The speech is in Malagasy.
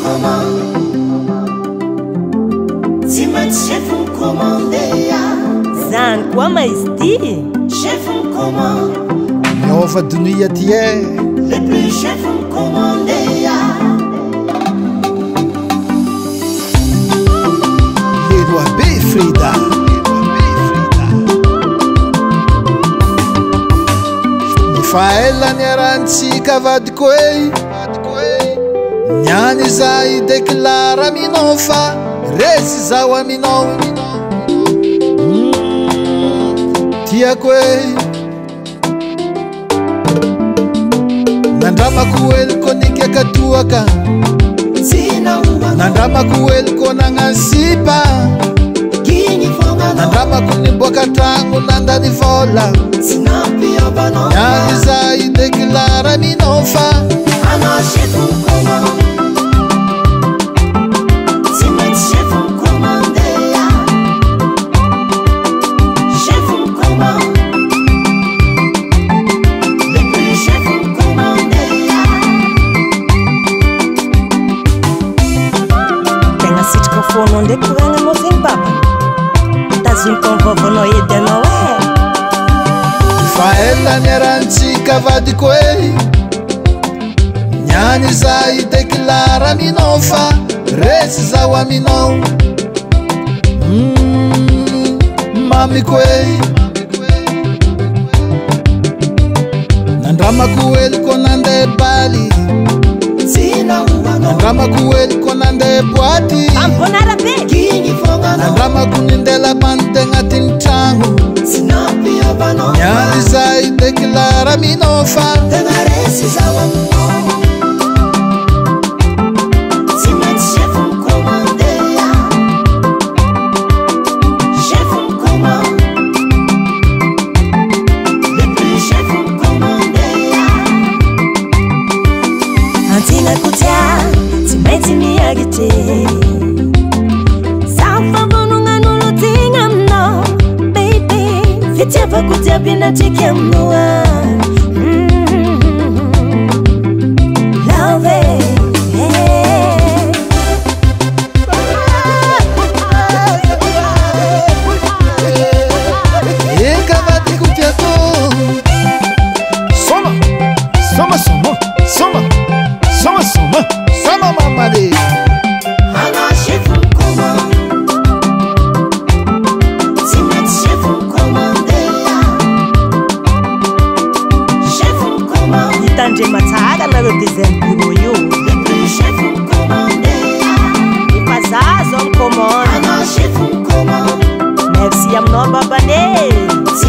commande. Tsy maintsy chef commande. Zany koa maizy ty. Chef commande. Miova dunia ty e. Le plus chef commande. Lelo be Frida. Faela niarantsika vadiko e. Niany zay deklara aminao fa resy zaho aminao. Tiako e. Nandramako eliko nikakatuaka. Nandramako eliko nangansipa. Nandramako niboaka tragno nandany vola. Niany zay deklara aminao fa Ana chef commande. Tsy maintsy chef commande. Chef commande. Le plus chef commande. Tegna sitraka foanao ndraiky koragnanao zegny baba. Tazomiko ny vavaonao edy anao e. Faela niarantsika vadiko e. Niany zay deklara aminao fa resy zaho aminao. Mamiko e. Nandramako eliko nandeha baly. Nandramako eliko nandeha boaty. Nandramako nindela bantegna tiny tragno. Niany zay deklara aminao fa Tegna resy zaho aminao. Tsy maintsy chef commande. Chef commande. Le plus chef commande. Antinako tia, tsy maintsy miagity. Zaho fa vonognan'olo tigna aminao, baby. Fitiavako jiaby natriky aminao a. Love it. eka vadiko tiako. Soma, soma, soma, soma, soma, soma, soma mamade. Ana chef commande. Tsy maintsy chef commande. Chef commande. Hitandrema tsara nareo design bureau io. Le plus chef commande. Efa zaho zao micommande. Ana chef commande. Merci aminao babane. Tsy